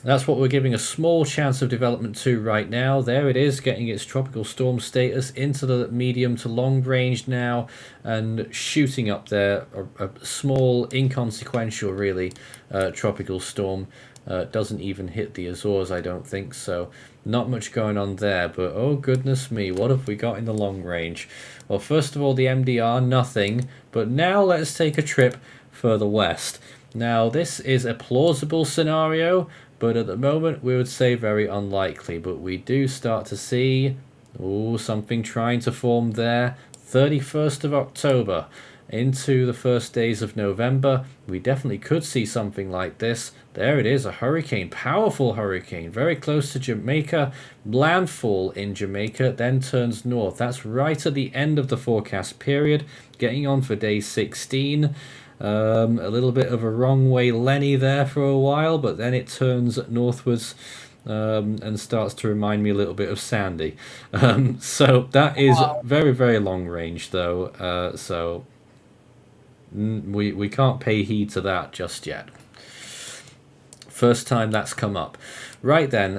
That's what we're giving a small chance of development to right now. There it is, getting its tropical storm status into the medium to long range now, and shooting up there. A small, inconsequential, really, tropical storm. Doesn't even hit the Azores, I don't think, so not much going on there. But oh goodness me, what have we got in the long range? Well, first of all, the MDR, nothing. But now let's take a trip further west. Now, this is a plausible scenario, but at the moment we would say very unlikely. But we do start to see something trying to form there. 31st of October into the first days of November, we definitely could see something like this. There it is, a hurricane, powerful hurricane, very close to Jamaica, landfall in Jamaica, then turns north. That's right at the end of the forecast period, getting on for day 16. A little bit of a wrong way Lenny there for a while, but then it turns northwards and starts to remind me a little bit of Sandy. So that is very, very long range though, so we can't pay heed to that just yet. First time that's come up. Right then,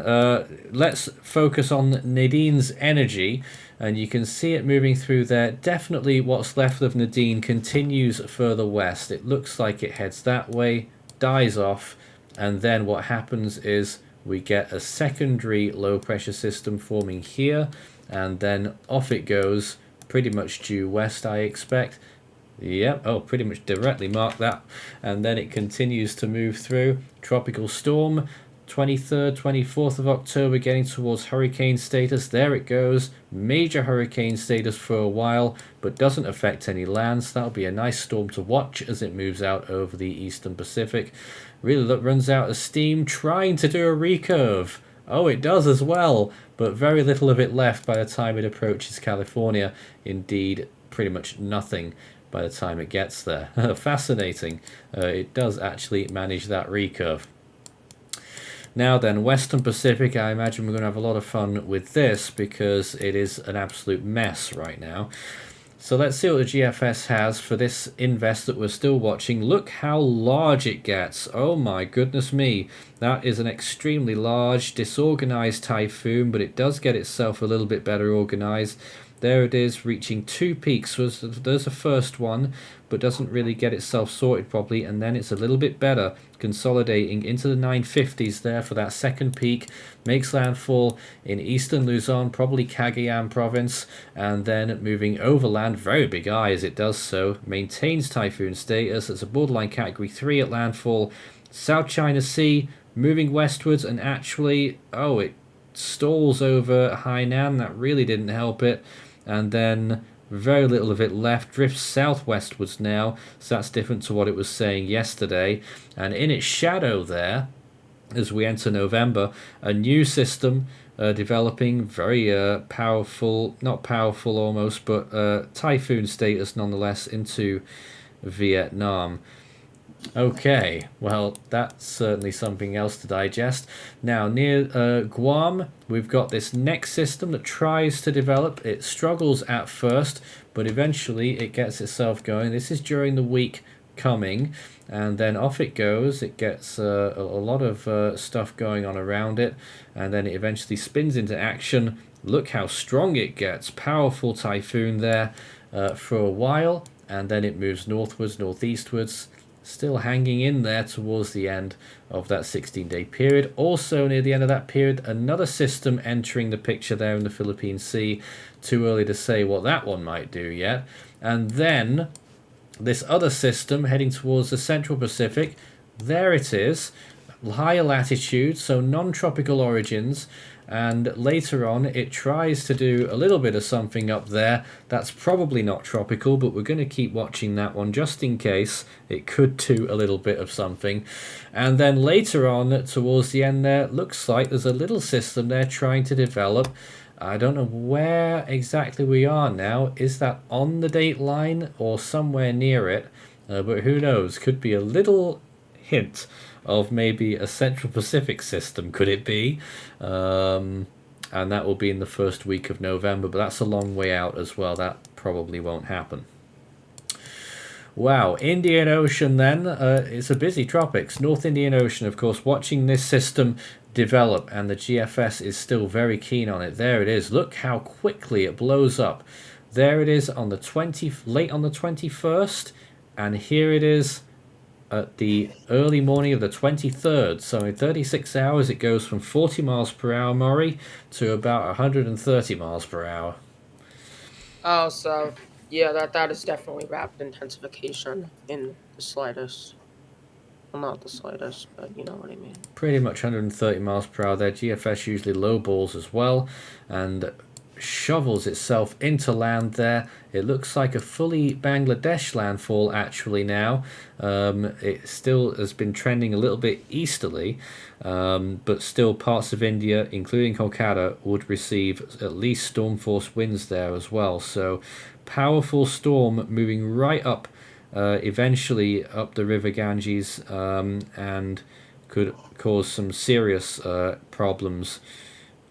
let's focus on Nadine's energy. And you can see it moving through there. Definitely what's left of Nadine continues further west. It looks like it heads that way, dies off, and then what happens is we get a secondary low pressure system forming here, and then off it goes, pretty much due west, I expect. Yep, oh, pretty much directly mark that. And then it continues to move through. Tropical storm, 23rd, 24th of October, getting towards hurricane status. There it goes. Major hurricane status for a while, but doesn't affect any lands. That'll be a nice storm to watch as it moves out over the eastern Pacific. Really runs out of steam, trying to do a recurve. Oh, it does as well, but very little of it left by the time it approaches California. Indeed, pretty much nothing by the time it gets there. Fascinating. It does actually manage that recurve. Now then, Western Pacific, I imagine we're going to have a lot of fun with this because it is an absolute mess right now. So let's see what the GFS has for this invest that we're still watching. Look how large it gets. Oh my goodness me. That is an extremely large, disorganized typhoon, but it does get itself a little bit better organized. There it is, reaching 2 peaks. So there's a first one, but doesn't really get itself sorted properly, and then it's a little bit better, consolidating into the 950s there for that second peak, makes landfall in eastern Luzon, probably Cagayan province, and then moving overland, very big eye as it does so, maintains typhoon status. It's a borderline category 3 at landfall, South China Sea, moving westwards, and actually, it stalls over Hainan. That really didn't help it. And then very little of it left, drifts southwestwards now, so that's different to what it was saying yesterday. And in its shadow there, as we enter November, a new system developing, very powerful, not powerful almost, but typhoon status nonetheless, into Vietnam. Okay, well, that's certainly something else to digest. Now, near Guam, we've got this next system that tries to develop. It struggles at first, but eventually it gets itself going. This is during the week coming, and then off it goes. It gets a lot of stuff going on around it, and then it eventually spins into action. Look how strong it gets. Powerful typhoon there for a while, and then it moves northwards, northeastwards, still hanging in there towards the end of that 16-day period. Also near the end of that period, another system entering the picture there in the Philippine Sea. Too early to say what that one might do yet. And then this other system heading towards the Central Pacific. There it is, higher latitude, so non-tropical origins, and later on it tries to do a little bit of something up there. That's probably not tropical, but we're going to keep watching that one just in case it could do a little bit of something. And then later on towards the end there, looks like there's a little system there trying to develop. I don't know where exactly we are now. Is that on the date line or somewhere near it? But who knows? Could be a little hint of maybe a Central Pacific system, could it be? And that will be in the first week of November, but that's a long way out as well. That probably won't happen. Wow, Indian Ocean then. It's a busy tropics. North Indian Ocean, of course, watching this system develop, and the GFS is still very keen on it. There it is. Look how quickly it blows up. There it is on the late on the 21st, and here it is at the early morning of the 23rd. So in 36 hours it goes from 40 miles per hour, Maury, to about 130 miles per hour. Oh, so yeah, that is definitely rapid intensification in the slightest. Well, not the slightest, but you know what I mean. Pretty much 130 miles per hour there. GFS usually lowballs as well, and shovels itself into land there. It looks like a fully Bangladesh landfall actually now. It still has been trending a little bit easterly, but still parts of India, including Kolkata, would receive at least storm force winds there as well. So powerful storm moving right up, eventually up the river Ganges, and could cause some serious problems,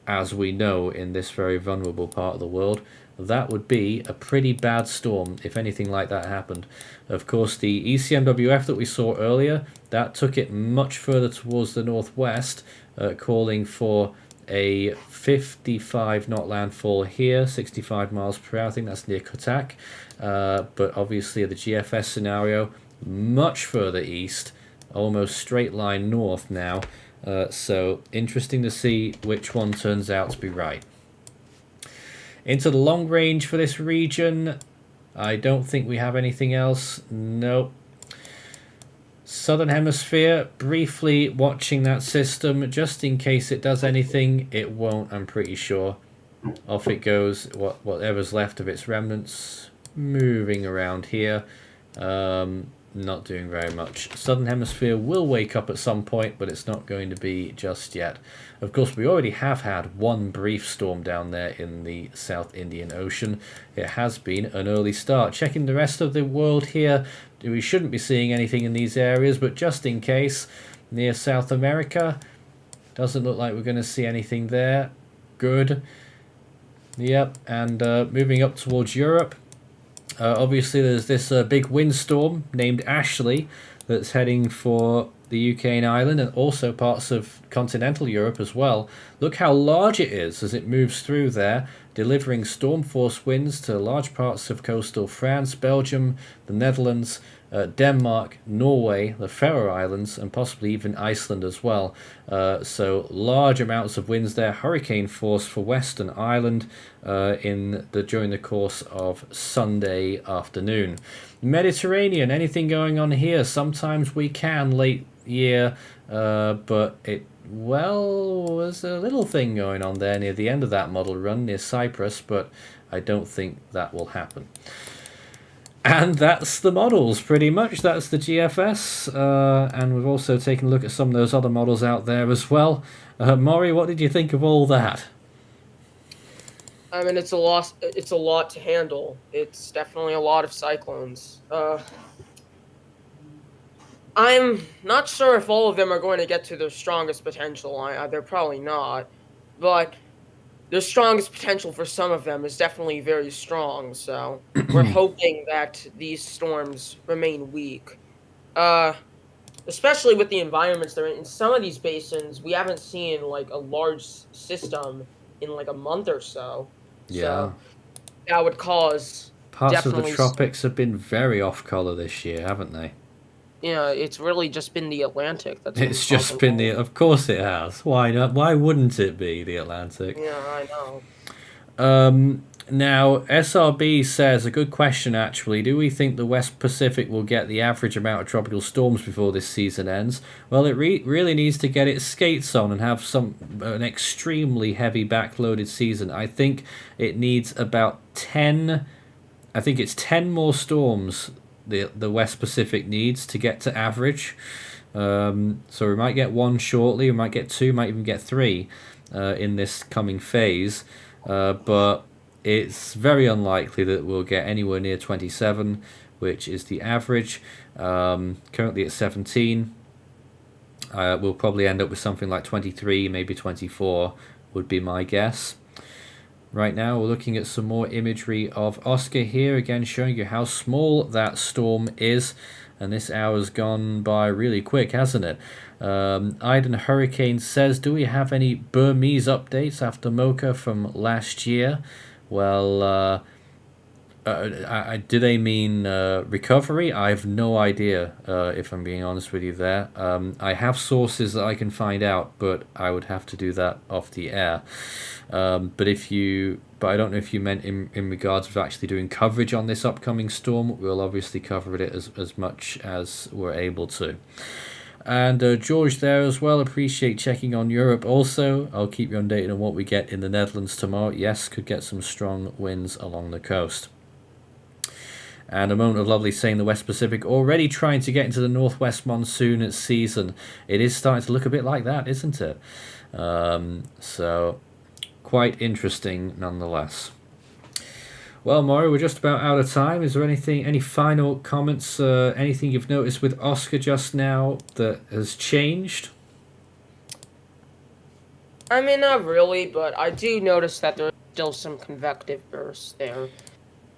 as we know, in this very vulnerable part of the world. That would be a pretty bad storm if anything like that happened. Of course, the ECMWF that we saw earlier, that took it much further towards the northwest, calling for a 55 knot landfall here, 65 miles per hour. I think that's near Kotak. But obviously the GFS scenario, much further east, almost straight line north now. So interesting to see which one turns out to be right. Into the long range for this region, I don't think we have anything else. Nope. Southern Hemisphere, briefly watching that system just in case it does anything. It won't, I'm pretty sure. Off it goes, whatever's left of its remnants, moving around here. Not doing very much. Southern Hemisphere will wake up at some point, but it's not going to be just yet. Of course, we already have had one brief storm down there in the South Indian Ocean. It has been an early start. Checking the rest of the world here, we shouldn't be seeing anything in these areas, but just in case, near South America, doesn't look like we're going to see anything there. Good. Yep, and moving up towards Europe. Obviously, there's this big windstorm named Ashley that's heading for the UK and Ireland, and also parts of continental Europe as well. Look how large it is as it moves through there, delivering storm force winds to large parts of coastal France, Belgium, the Netherlands, Denmark, Norway, the Faroe Islands, and possibly even Iceland as well. So large amounts of winds there, hurricane force for Western Ireland during the course of Sunday afternoon. Mediterranean, anything going on here? Sometimes we can late year, but there's a little thing going on there near the end of that model run near Cyprus, but I don't think that will happen. And that's the models, pretty much. That's the GFS, and we've also taken a look at some of those other models out there as well. Maury, what did you think of all that? I mean, it's a lot to handle. It's definitely a lot of cyclones. I'm not sure if all of them are going to get to their strongest potential. They're probably not, but the strongest potential for some of them is definitely very strong. So we're hoping that these storms remain weak. Especially with the environments they're in some of these basins, we haven't seen like a large system in like a month or so. Yeah. So that would cause Parts of the definitely, tropics have been very off color this year, haven't they? it's really just been the Atlantic that's been It's just causing been all. of course it has. Why not? Why wouldn't it be the Atlantic? Yeah, I know. Now, SRB says a good question actually. Do we think the West Pacific will get the average amount of tropical storms before this season ends? Well, it really needs to get its skates on and have an extremely heavy backloaded season. I think it needs about 10. I think it's 10 more storms the West Pacific needs to get to average. So we might get one shortly, we might get two, might even get three in this coming phase. But it's very unlikely that we'll get anywhere near 27, which is the average. Currently at 17. We'll probably end up with something like 23, maybe 24 would be my guess. Right now we're looking at some more imagery of Oscar here, again showing you how small that storm is. And this hour's gone by really quick, hasn't it? Iden Hurricane says, do we have any Burmese updates after Mocha from last year? Well, do they mean recovery? I have no idea, if I'm being honest with you there. I have sources that I can find out, but I would have to do that off the air. But I don't know if you meant in regards of actually doing coverage on this upcoming storm. We'll obviously cover it as much as we're able to. And George there as well, appreciate checking on Europe also. I'll keep you updated on what we get in the Netherlands tomorrow. Yes, could get some strong winds along the coast. And a moment of lovely saying the West Pacific already trying to get into the northwest monsoon season. It is starting to look a bit like that, isn't it? So quite interesting nonetheless. Well, Maury, we're just about out of time. Is there any final comments, anything you've noticed with Oscar just now that has changed? I mean, not really, but I do notice that there's still some convective bursts there,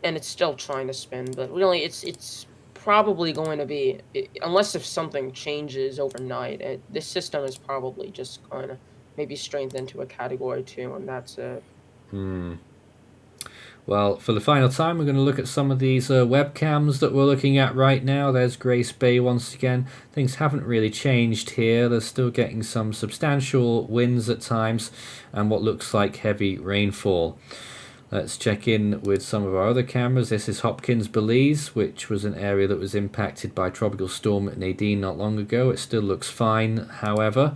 and it's still trying to spin. But really, it's probably going to be, unless if something changes overnight, this system is probably just going to maybe strengthen to a Category 2, and that's it. Well, for the final time, we're going to look at some of these webcams that we're looking at right now. There's Grace Bay once again. Things haven't really changed here. They're still getting some substantial winds at times and what looks like heavy rainfall. Let's check in with some of our other cameras. This is Hopkins, Belize, which was an area that was impacted by Tropical Storm Nadine not long ago. It still looks fine, however.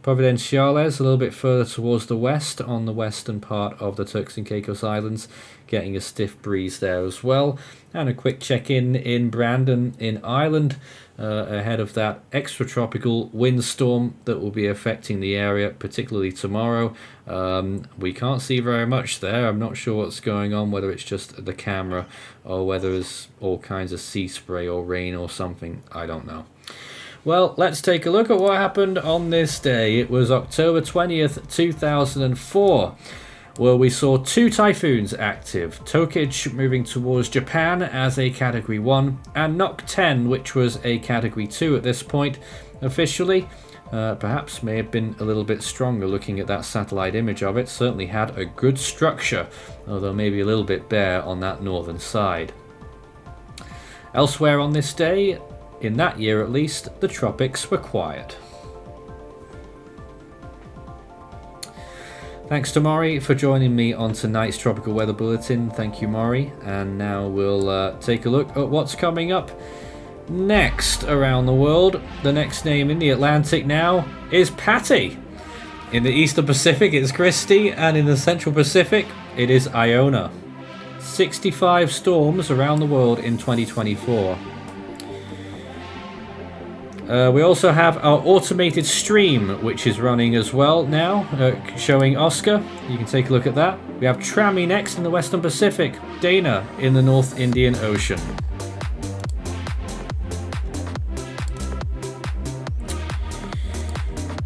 Providenciales, a little bit further towards the west, on the western part of the Turks and Caicos Islands, getting a stiff breeze there as well. And a quick check-in in Brandon in Ireland, ahead of that extratropical windstorm that will be affecting the area, particularly tomorrow. We can't see very much there. I'm not sure what's going on, whether it's just the camera or whether it's all kinds of sea spray or rain or something. I don't know. Well, let's take a look at what happened on this day. It was October 20th, 2004, where we saw two typhoons active. Tokaj moving towards Japan as a Category 1, and Nok 10, which was a Category 2 at this point, officially. Perhaps may have been a little bit stronger looking at that satellite image of it. Certainly had a good structure, although maybe a little bit bare on that northern side. Elsewhere on this day, in that year at least, the tropics were quiet. Thanks to Maury for joining me on tonight's Tropical Weather Bulletin. Thank you, Maury. And now we'll take a look at what's coming up next around the world. The next name in the Atlantic now is Patty. In the Eastern Pacific, it's Christy. And in the Central Pacific, it is Iona. 65 storms around the world in 2024. We also have our automated stream, which is running as well now, showing Oscar. You can take a look at that. We have Trammy next in the Western Pacific, Dana in the North Indian Ocean.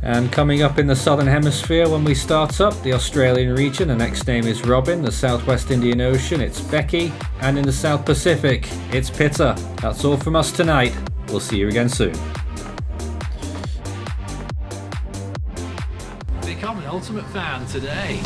And coming up in the Southern Hemisphere when we start up, the Australian region, the next name is Robin. The Southwest Indian Ocean, it's Becky. And in the South Pacific, it's Pitta. That's all from us tonight. We'll see you again soon. Become an Ultimate Fan today.